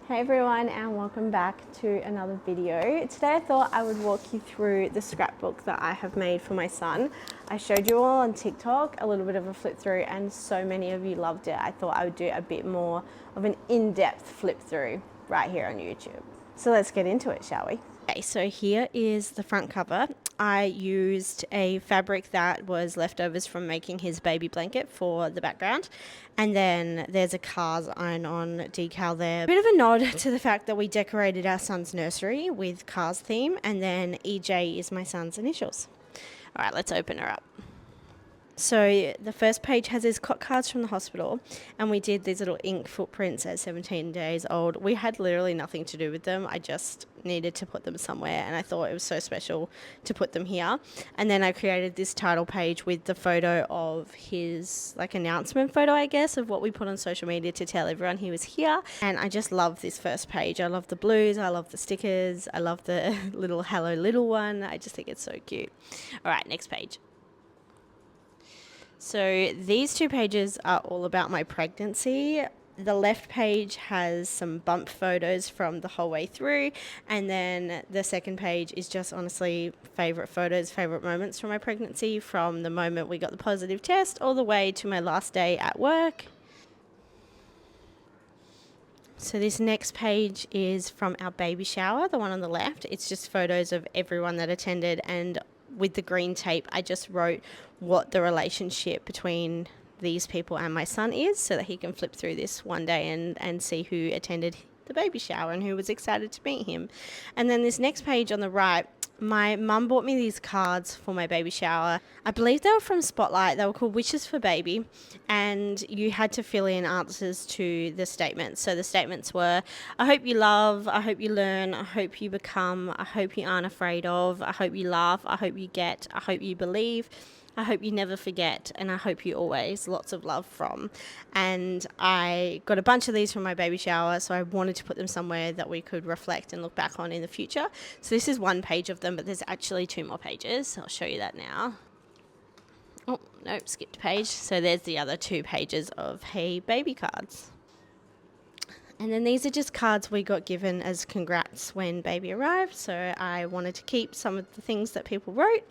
Hey everyone, and welcome back to another video. Today I thought I would walk you through the scrapbook that I have made for my son. I showed you all on TikTok a little bit of a flip through and so many of you loved it. I thought I would do a bit more of an in-depth flip through right here on YouTube. So let's get into it, shall we? Okay, so here is the front cover. I used a fabric that was leftovers from making his baby blanket for the background. And then there's a Cars iron-on decal there. A bit of a nod to the fact that we decorated our son's nursery with Cars theme. And then EJ is my son's initials. All right, let's open her up. So the first page has his cot cards from the hospital, and we did these little ink footprints at 17 days old. We had literally nothing to do with them. I just needed to put them somewhere, and I thought it was so special to put them here. And then I created this title page with the photo of his announcement photo, I guess, of what we put on social media to tell everyone he was here. And I just love this first page. I love the blues, I love the stickers, I love the little hello little one. I just think it's so cute. All right, next page. So these two pages are all about my pregnancy. The left page has some bump photos from the whole way through, and then the second page is just honestly favourite photos, favourite moments from my pregnancy, from the moment we got the positive test all the way to my last day at work. So this next page is from our baby shower, the one on the left. It's just photos of everyone that attended, and with the green tape I just wrote what the relationship between these people and my son is, so that he can flip through this one day and see who attended the baby shower and who was excited to meet him. And then this next page on the right, my mum bought me these cards for my baby shower. I believe they were from Spotlight. They were called Wishes for Baby, and you had to fill in answers to the statements. So the statements were, I hope you love, I hope you learn, I hope you become, I hope you aren't afraid of, I hope you laugh, I hope you get, I hope you believe, I hope you never forget, and I hope you always. Lots of love from. And I got a bunch of these from my baby shower, so I wanted to put them somewhere that we could reflect and look back on in the future. So this is one page of them, but there's actually two more pages. I'll show you that now. Oh, nope, skipped a page. So there's the other two pages of Hey Baby cards. And then these are just cards we got given as congrats when baby arrived. So I wanted to keep some of the things that people wrote.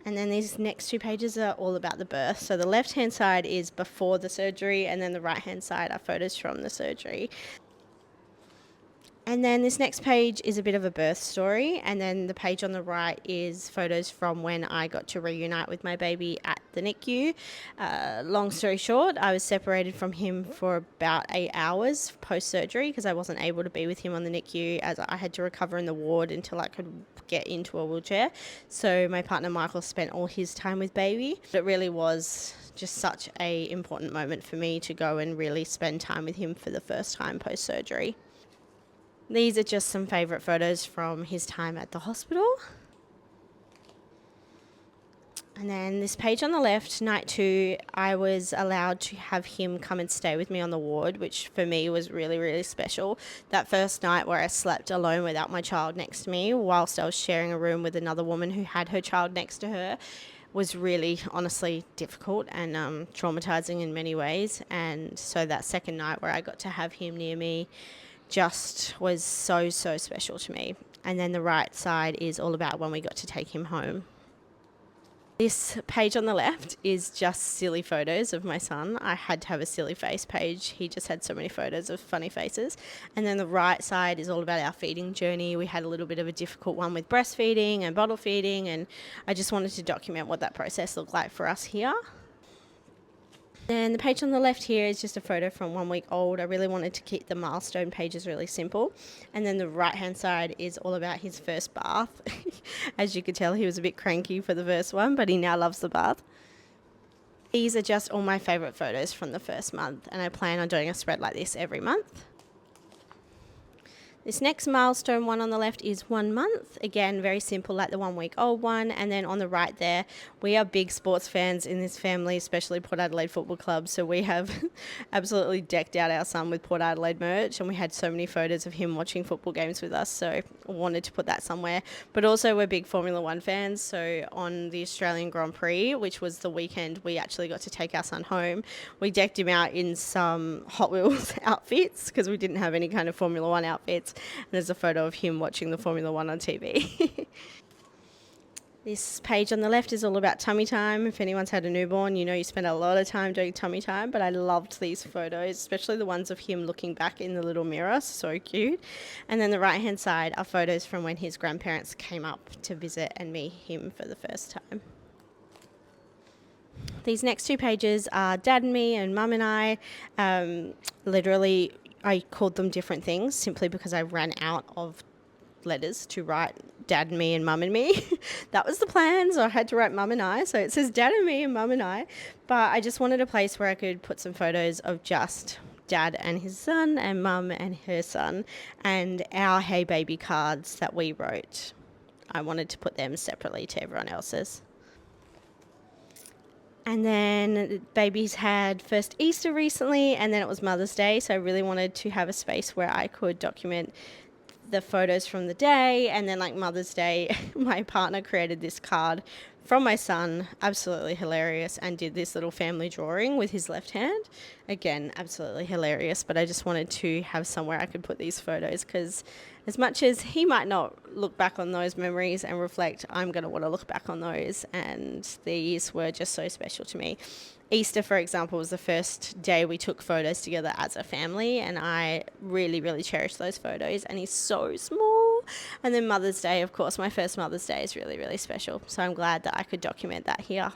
And then these next two pages are all about the birth. So the left-hand side is before the surgery, and then the right-hand side are photos from the surgery. And then this next page is a bit of a birth story, and then the page on the right is photos from when I got to reunite with my baby at the NICU. Long story short, I was separated from him for about 8 hours post-surgery because I wasn't able to be with him on the NICU, as I had to recover in the ward until I could get into a wheelchair. So my partner Michael spent all his time with baby. It really was just such an important moment for me to go and really spend time with him for the first time post-surgery. These are just some favourite photos from his time at the hospital. And then this page on the left, night 2, I was allowed to have him come and stay with me on the ward, which for me was really, really special. That first night where I slept alone without my child next to me, whilst I was sharing a room with another woman who had her child next to her, was really honestly difficult and traumatising in many ways. And so that second night where I got to have him near me just was so special to me. And then the right side is all about when we got to take him home. This page on the left is just silly photos of my son. I had to have a silly face page. He just had so many photos of funny faces. And then the right side is all about our feeding journey. We had a little bit of a difficult one with breastfeeding and bottle feeding, and I just wanted to document what that process looked like for us here. And the page on the left here is just a photo from 1 week old. I really wanted to keep the milestone pages really simple. And then the right hand side is all about his first bath. As you could tell, he was a bit cranky for the first one, but he now loves the bath. These are just all my favourite photos from the first month, and I plan on doing a spread like this every month. This next milestone one on the left is 1 month. Again, very simple, like the 1 week old one. And then on the right there, we are big sports fans in this family, especially Port Adelaide Football Club. So we have absolutely decked out our son with Port Adelaide merch, and we had so many photos of him watching football games with us. So I wanted to put that somewhere. But also we're big Formula One fans. So on the Australian Grand Prix, which was the weekend we actually got to take our son home, we decked him out in some Hot Wheels outfits because we didn't have any kind of Formula One outfits. And there's a photo of him watching the Formula One on TV. This page on the left is all about tummy time. If anyone's had a newborn, you know you spend a lot of time doing tummy time, but I loved these photos, especially the ones of him looking back in the little mirror. So cute. And then the right-hand side are photos from when his grandparents came up to visit and meet him for the first time. These next 2 pages are Dad and me and Mum and I. Literally, I called them different things simply because I ran out of letters to write Dad and me and Mum and me. That was the plan, so I had to write Mum and I. So it says Dad and me and Mum and I. But I just wanted a place where I could put some photos of just Dad and his son and Mum and her son and our Hey Baby cards that we wrote. I wanted to put them separately to everyone else's. And then baby's had first Easter recently, and then it was Mother's Day. So I really wanted to have a space where I could document the photos from the day. And then like Mother's Day, my partner created this card from my son, absolutely hilarious, and did this little family drawing with his left hand. Again, absolutely hilarious, but I just wanted to have somewhere I could put these photos because as much as he might not look back on those memories and reflect, I'm going to want to look back on those, and these were just so special to me. Easter, for example, was the first day we took photos together as a family, and I really, really cherish those photos, and he's so small. And then Mother's Day, of course, my first Mother's Day is really, really special, so I'm glad that I could document that here.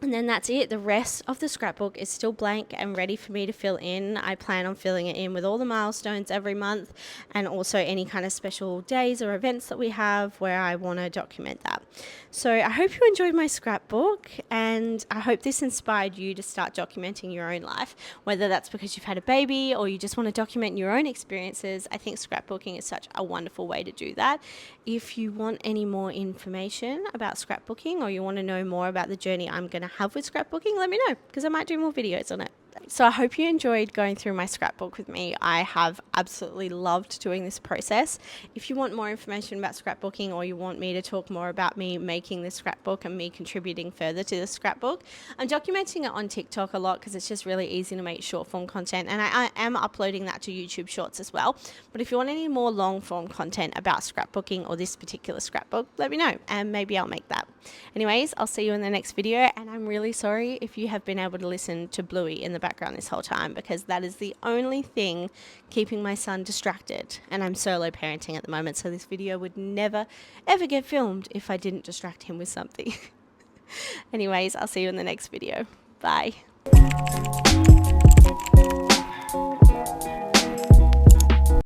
And then that's it. The rest of the scrapbook is still blank and ready for me to fill in. I plan on filling it in with all the milestones every month and also any kind of special days or events that we have where I want to document that. So I hope you enjoyed my scrapbook, and I hope this inspired you to start documenting your own life, whether that's because you've had a baby or you just want to document your own experiences. I think scrapbooking is such a wonderful way to do that. If you want any more information about scrapbooking or you want to know more about the journey I'm going to have with scrapbooking, let me know because I might do more videos on it. So I hope you enjoyed going through my scrapbook with me. I have absolutely loved doing this process. If you want more information about scrapbooking or you want me to talk more about me making this scrapbook and me contributing further to the scrapbook, I'm documenting it on TikTok a lot because it's just really easy to make short form content, and I am uploading that to YouTube Shorts as well. But if you want any more long form content about scrapbooking or this particular scrapbook, let me know and maybe I'll make that. Anyways, I'll see you in the next video, and I'm really sorry if you have been able to listen to Bluey in the background this whole time because that is the only thing keeping my son distracted, and I'm solo parenting at the moment, so this video would never ever get filmed if I didn't distract him with something. Anyways, I'll see you in the next video. Bye.